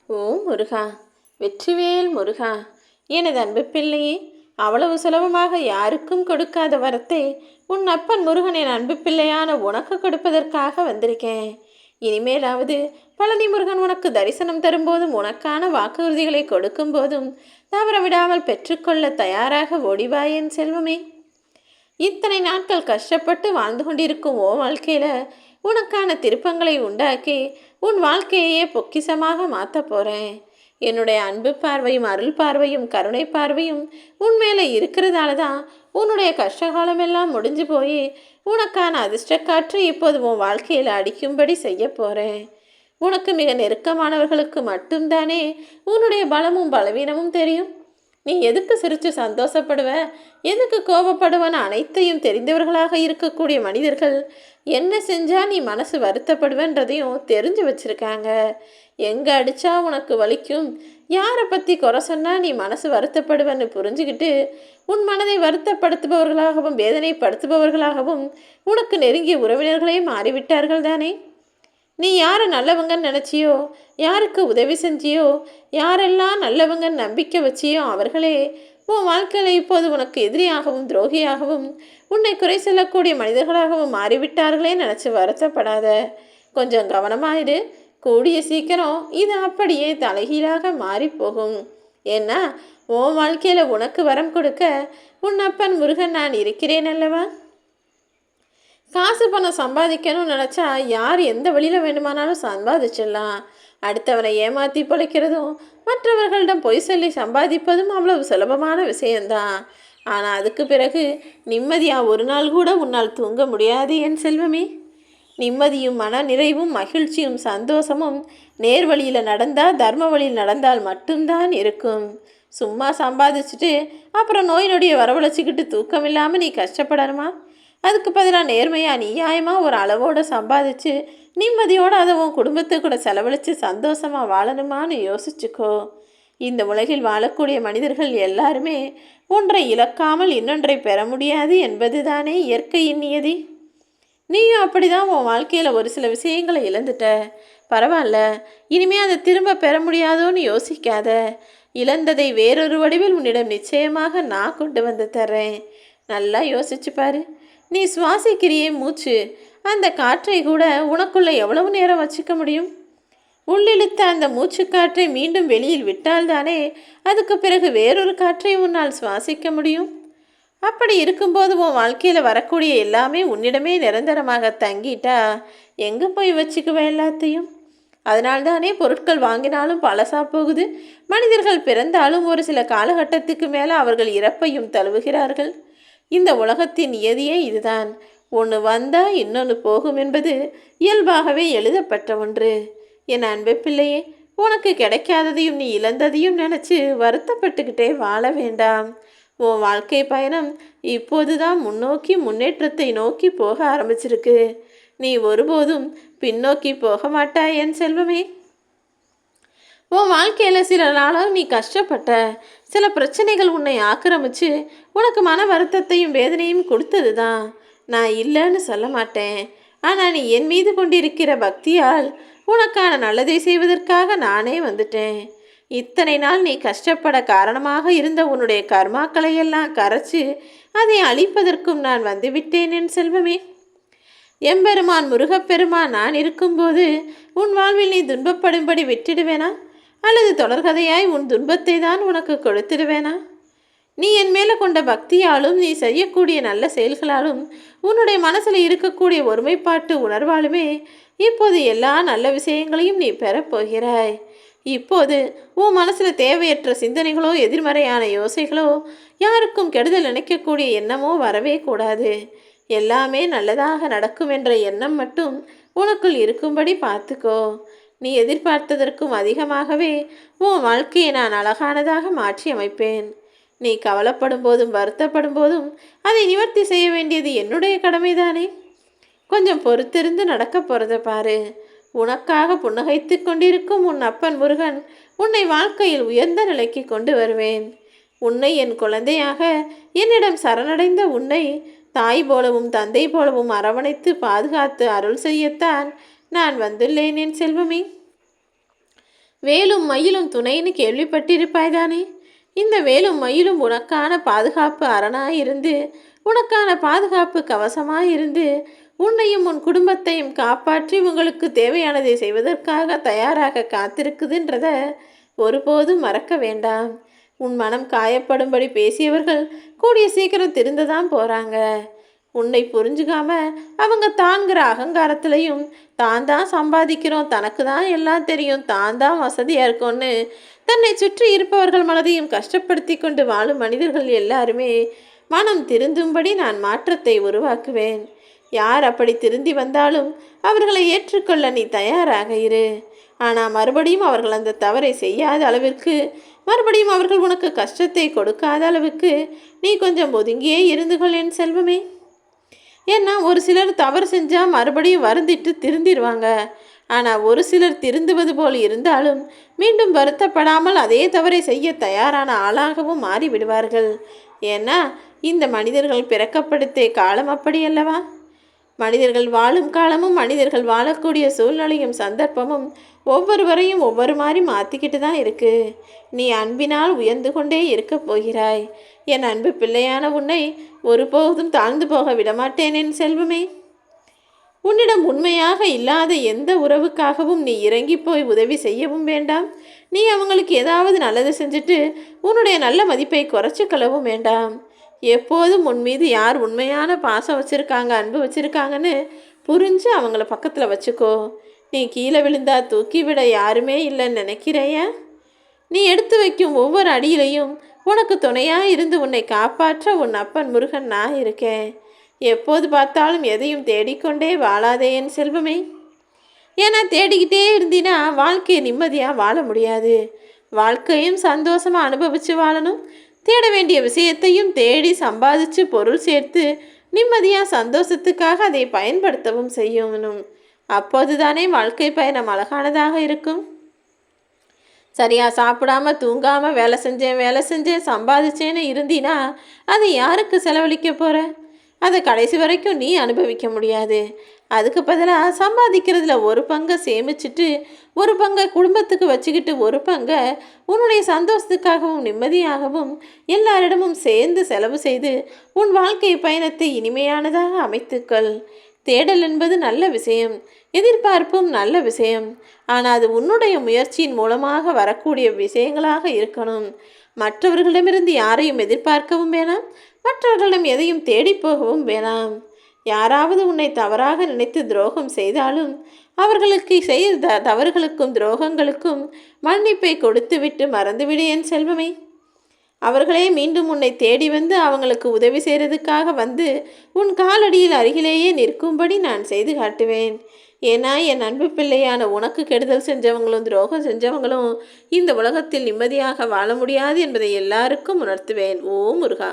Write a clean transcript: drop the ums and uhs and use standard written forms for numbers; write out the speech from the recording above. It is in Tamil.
ஓ முருகா, வெற்றிவேல் முருகா, எனது அன்பு பிள்ளையே, அவ்வளவு சுலபமாக யாருக்கும் கொடுக்காத வரத்தை உன் அப்பன் முருகன் என் அன்பு பிள்ளையான உனக்கு கொடுப்பதற்காக வந்திருக்கேன். இனிமேலாவது பழனி முருகன் உனக்கு தரிசனம் தரும்போதும் உனக்கான வாக்குறுதிகளை கொடுக்கும் போதும் தவற விடாமல் பெற்றுக்கொள்ள தயாராக ஓடிவாயேன் செல்வமே. இத்தனை நாட்கள் கஷ்டப்பட்டு வாழ்ந்து கொண்டிருக்கும் ஓ வாழ்க்கையில் உனக்கான திருப்பங்களை உண்டாக்கி உன் வாழ்க்கையே பொக்கிசமாக மாற்ற போகிறேன். என்னுடைய அன்பு பார்வையும் அருள் பார்வையும் கருணை பார்வையும் உன் மேலே இருக்கிறதால தான் உன்னுடைய கஷ்டகாலமெல்லாம் முடிஞ்சு போய் உனக்கான அதிர்ஷ்ட காற்று இப்போது உன் வாழ்க்கையில் அடிக்கும்படி செய்ய போகிறேன். உனக்கு மிக நெருக்கமானவர்களுக்கு மட்டும்தானே உன்னுடைய பலமும் பலவீனமும் தெரியும். நீ எதுக்கு சிரித்து சந்தோஷப்படுவ, எதுக்கு கோபப்படுவன அனைத்தையும் தெரிந்தவர்களாக இருக்கக்கூடிய மனிதர்கள் என்ன செஞ்சால் நீ மனசு வருத்தப்படுவேன்றதையும் தெரிஞ்சு வச்சுருக்காங்க. எங்கே அடித்தா உனக்கு வலிக்கும், யாரை பற்றி குறை சொன்னால் நீ மனசு வருத்தப்படுவேன்னு புரிஞ்சுக்கிட்டு உன் மனதை வருத்தப்படுத்துபவர்களாகவும் வேதனைப்படுத்துபவர்களாகவும் உனக்கு நெருங்கிய உறவினர்களே மாறிவிட்டார்கள் தானே. நீ யாரை நல்லவங்கன்னு நினச்சியோ, யாருக்கு உதவி செஞ்சியோ, யாரெல்லாம் நல்லவங்கன்னு நம்பிக்கை வச்சியோ அவர்களே உன் வாழ்க்கையில் இப்போது உனக்கு எதிரியாகவும் துரோகியாகவும் உன்னை குறை சொல்லக்கூடிய மனிதர்களாகவும் மாறிவிட்டார்களே நினச்சி வருத்தப்படாத. கொஞ்சம் கவனமாயிரு. கூடிய சீக்கிரம் இது அப்படியே தலைகீழாக மாறிப்போகும். ஏன்னா உன் வாழ்க்கையில் உனக்கு வரம் கொடுக்க உன் அப்பன் முருகன் நான் இருக்கிறேன் அல்லவா. காசு பணம் சம்பாதிக்கணும்னு நினச்சா யார் எந்த வழியில் வேண்டுமானாலும் சம்பாதிச்சிடலாம். அடுத்தவனை ஏமாற்றி பிழைக்கிறதும் மற்றவர்களிடம் பொய் சொல்லி சம்பாதிப்பதும் அவ்வளவு சுலபமான விஷயந்தான். ஆனால் அதுக்கு பிறகு நிம்மதியாக ஒரு நாள் கூட உன்னால் தூங்க முடியாது என் செல்வமே. நிம்மதியும் மன நிறைவும் மகிழ்ச்சியும் சந்தோஷமும் நேர் வழியில் நடந்தால் தர்ம வழியில் நடந்தால் மட்டும்தான் இருக்கும். சும்மா சம்பாதிச்சுட்டு அப்புறம் நோய் நொடியை வரவழைச்சிக்கிட்டு தூக்கம் இல்லாமல் நீ கஷ்டப்படணுமா? அதுக்கு பதிலாக நேர்மையாக நியாயமாக ஒரு அளவோடு சம்பாதிச்சு நிம்மதியோடு அதை உன் குடும்பத்தை கூட செலவழித்து சந்தோஷமாக வாழணுமான்னு யோசிச்சுக்கோ. இந்த உலகில் வாழக்கூடிய மனிதர்கள் எல்லாருமே ஒன்றை இழக்காமல் இன்னொன்றை பெற முடியாது என்பது தானே இயற்கையின் நியதி. நீயும் அப்படி தான் உன் வாழ்க்கையில் ஒரு சில விஷயங்களை இழந்துட்ட. பரவாயில்ல, இனிமேல் அதை திரும்ப பெற முடியாதோன்னு யோசிக்காத. இழந்ததை வேறொரு வடிவில் உன்னிடம் நிச்சயமாக நான் கொண்டு வந்து தர்றேன். நல்லா யோசிச்சு பாரு. நீ சுவாசிக்கிறியே மூச்சு, அந்த காற்றை கூட உனக்குள்ளே எவ்வளவு நேரம் வச்சுக்க முடியும்? உள்ளிழுத்த அந்த மூச்சு காற்றை மீண்டும் வெளியில் விட்டால்தானே அதுக்கு பிறகு வேறொரு காற்றை உன்னால் சுவாசிக்க முடியும். அப்படி இருக்கும்போது உன் வாழ்க்கையில் வரக்கூடிய எல்லாமே உன்னிடமே நிரந்தரமாக தங்கிட்டா எங்கே போய் வச்சுக்குவேன் எல்லாத்தையும்? அதனால்தானே பொருட்கள் வாங்கினாலும் பழசா போகுது. மனிதர்கள் பிறந்தாலும் ஒரு சில காலகட்டத்துக்கு மேலே அவர்கள் இறப்பையும் தழுவுகிறார்கள். இந்த உலகத்தின் நியதியே இதுதான். ஒன்று வந்தால் இன்னொன்று போகும் என்பது இயல்பாகவே எழுதப்பட்ட ஒன்று. என் அன்பு பிள்ளையே, உனக்கு கிடைக்காததையும் நீ இழந்ததையும் நினச்சி வருத்தப்பட்டுக்கிட்டே வாழ வேண்டாம். உன் வாழ்க்கை பயணம் இப்போதுதான் முன்னோக்கி முன்னேற்றத்தை நோக்கி போக ஆரம்பிச்சிருக்கு. நீ ஒருபோதும் பின்னோக்கி போக மாட்டாய் என் செல்வமே. உன் வாழ்க்கையில் சில நாளாக நீ கஷ்டப்பட்ட, சில பிரச்சனைகள் உன்னை ஆக்கிரமிச்சு உனக்கு மன வருத்தத்தையும் வேதனையும் கொடுத்தது தான். நான் இல்லைன்னு சொல்ல மாட்டேன். ஆனால் நீ என் மீது கொண்டிருக்கிற பக்தியால் உனக்கான நல்லதை செய்வதற்காக நானே வந்துட்டேன். இத்தனை நாள் நீ கஷ்டப்பட காரணமாக இருந்த உன்னுடைய கர்மாக்களை எல்லாம் கரைச்சி அதை அழிப்பதற்கும் நான் வந்துவிட்டேன் என் செல்வமே. எம்பெருமான் முருகப்பெருமான் நான் இருக்கும்போது உன் வாழ்வில் நீ துன்பப்படும்படி விட்டுடுவேனா, அல்லது தொடர்கதையாய் உன் துன்பத்தை தான் உனக்கு கொடுத்துடுவேனா? நீ என் மேலே கொண்ட பக்தியாலும் நீ செய்யக்கூடிய நல்ல செயல்களாலும் உன்னுடைய மனசில் இருக்கக்கூடிய ஒருமைப்பாட்டு உணர்வாலுமே இப்போது எல்லா நல்ல விஷயங்களையும் நீ பெறப்போகிறாய். இப்போது உன் மனசில் தேவையற்ற சிந்தனைகளோ எதிர்மறையான யோசைகளோ யாருக்கும் கெடுதல் நினைக்கக்கூடிய எண்ணமோ வரவே கூடாது. எல்லாமே நல்லதாக நடக்கும் என்ற எண்ணம் மட்டும் உனக்குள் இருக்கும்படி பார்த்துக்கோ. நீ எதிர்பார்த்ததற்கும் அதிகமாகவே உன் வாழ்க்கையை நான் அழகானதாக மாற்றி அமைப்பேன். நீ கவலைப்படும் போதும் வருத்தப்படும் போதும் அதை நிவர்த்தி செய்ய வேண்டியது என்னுடைய கடமைதானே. கொஞ்சம் பொறுத்திருந்து நடக்க போகிறத பாரு. உனக்காக புன்னகைத்து கொண்டிருக்கும் உன் அப்பன் முருகன் உன்னை வாழ்க்கையில் உயர்ந்த நிலைக்கு கொண்டு வருவேன். உன்னை என் குழந்தையாக என்னிடம் சரணடைந்த உன்னை தாய் போலவும் தந்தை போலவும் அரவணைத்து பாதுகாத்து அருள் செய்யத்தான் நான் வந்துள்ளேன் என் செல்வமே. வேலும் மயிலும் துணைன்னு கேள்விப்பட்டிருப்பாய்தானே? இந்த வேலும் மயிலும் உனக்கான பாதுகாப்பு அரணாயிருந்து, உனக்கான பாதுகாப்பு கவசமாயிருந்து, உன்னையும் உன் குடும்பத்தையும் காப்பாற்றி உங்களுக்கு தேவையானதை செய்வதற்காக தயாராக காத்திருக்குதுன்றத ஒருபோதும் மறக்க வேண்டாம். உன் மனம் காயப்படும்படி பேசியவர்கள் கூடிய சீக்கிரம் திருந்ததான் போகிறாங்க. உன்னை புரிஞ்சுக்காம அவங்க தான்கிற அகங்காரத்துலையும் தான் தான் சம்பாதிக்கிறோம், தனக்கு தான் எல்லாம் தெரியும், தான் தான் வசதியாக இருக்கோன்னு தன்னை சுற்றி இருப்பவர்கள் மனதையும் கஷ்டப்படுத்தி கொண்டு வாழும் மனிதர்கள் எல்லாருமே மனம் திருந்தும்படி நான் மாற்றத்தை உருவாக்குவேன். யார் அப்படி திருந்தி வந்தாலும் அவர்களை ஏற்றுக்கொள்ள நீ தயாராக இரு. ஆனால் மறுபடியும் அவர்கள் அந்த தவறை செய்யாத அளவிற்கு, மறுபடியும் அவர்கள் உனக்கு கஷ்டத்தை கொடுக்காத அளவுக்கு நீ கொஞ்சம் ஒதுங்கியே இருந்து கொள் என் செல்வமே. ஏன்னா ஒரு சிலர் தவறு செஞ்சால் மறுபடியும் வருந்திட்டு திருந்திடுவாங்க. ஆனால் ஒரு சிலர் திருந்துவது போல் இருந்தாலும் மீண்டும் வருத்தப்படாமல் அதே தவறை செய்ய தயாரான ஆளாகவும் மாறிவிடுவார்கள். ஏன்னா இந்த மனிதர்கள் பிறக்கப்படுத்தே காலம் அப்படி அல்லவா? மனிதர்கள் வாழும் காலமும் மனிதர்கள் வாழக்கூடிய சூழ்நிலையும் சந்தர்ப்பமும் ஒவ்வொருவரையும் ஒவ்வொரு மாதிரி மாற்றிக்கிட்டு தான் இருக்குது. நீ அன்பினால் உயர்ந்து கொண்டே இருக்கப் போகிறாய். என் அன்பு பிள்ளையான உன்னை ஒருபோதும் தாழ்ந்து போக விடமாட்டேன் என் செல்வமே. உன்னிடம் உண்மையாக இல்லாத எந்த உறவுக்காகவும் நீ இறங்கி போய் உதவி செய்யவும் வேண்டாம். நீ அவங்களுக்கு ஏதாவது நல்லது செஞ்சுட்டு உன்னுடைய நல்ல மதிப்பை குறைச்சிக்கொள்ளவும் வேண்டாம். எப்போதும் உன் மீது யார் உண்மையான பாசம் வச்சுருக்காங்க, அன்பு வச்சுருக்காங்கன்னு புரிஞ்சு அவங்கள பக்கத்தில் வச்சுக்கோ. நீ கீழே விழுந்தா தூக்கி விட யாருமே இல்லைன்னு நினைக்கிறையா? நீ எடுத்து வைக்கும் ஒவ்வொரு அடியிலையும் உனக்கு துணையாக இருந்து உன்னை காப்பாற்ற உன் அப்பன் முருகன் நான் இருக்கேன். எப்போது பார்த்தாலும் எதையும் தேடிக்கொண்டே வாழாதே என் செல்வமே. ஏன்னா தேடிக்கிட்டே இருந்தீன்னா வாழ்க்கையை நிம்மதியாக வாழ முடியாது. வாழ்க்கையும் சந்தோஷமாக அனுபவித்து வாழணும். தேட வேண்டிய விஷயத்தையும் தேடி சம்பாதிச்சு பொருள் சேர்த்து நிம்மதியாக சந்தோஷத்துக்காக அதை பயன்படுத்தவும் செய்யணும். அப்போதுதானே வாழ்க்கை பயணம் அழகானதாக இருக்கும். சரியாக சாப்பிடாம தூங்காமல் வேலை செஞ்சேன் சம்பாதிச்சேன்னு இருந்தீன்னா அதை யாருக்கு செலவழிக்க போகிற? அதை கடைசி வரைக்கும் நீ அனுபவிக்க முடியாது. அதுக்கு பதிலாக சம்பாதிக்கிறதுல ஒரு பங்கை சேமிச்சுட்டு ஒரு பங்கை குடும்பத்துக்கு வச்சுக்கிட்டு ஒரு பங்கை உன்னுடைய சந்தோஷத்துக்காகவும் நிம்மதியாகவும் எல்லாரிடமும் சேர்ந்து செலவு செய்து உன் வாழ்க்கை பயணத்தை இனிமையானதாக அமைத்துக்கள். தேடல் என்பது நல்ல விஷயம், எதிர்பார்ப்பும் நல்ல விஷயம். ஆனால் அது உன்னுடைய முயற்சியின் மூலமாக வரக்கூடிய விஷயங்களாக இருக்கணும். மற்றவர்களிடமிருந்து யாரையும் எதிர்பார்க்கவும் வேணாம், மற்றவர்களிடம் எதையும் தேடி போகவும் வேணாம். யாராவது உன்னை தவறாக நினைத்து துரோகம் செய்தாலும் அவர்களுக்கு செய்த தவறுகளுக்கும் துரோகங்களுக்கும் மன்னிப்பை கொடுத்துவிட்டு மறந்துவிடு என் செல்வமே. அவர்களே மீண்டும் உன்னை தேடி வந்து அவங்களுக்கு உதவி செய்கிறதுக்காக வந்து உன் காலடியில் அருகிலேயே நிற்கும்படி நான் செய்து காட்டுவேன். ஏன்னா என் அன்பு பிள்ளையான உனக்கு கெடுதல் செஞ்சவங்களும் துரோகம் செஞ்சவங்களும் இந்த உலகத்தில் நிம்மதியாக வாழ முடியாது என்பதை எல்லாருக்கும் உணர்த்துவேன். ஓ முருகா.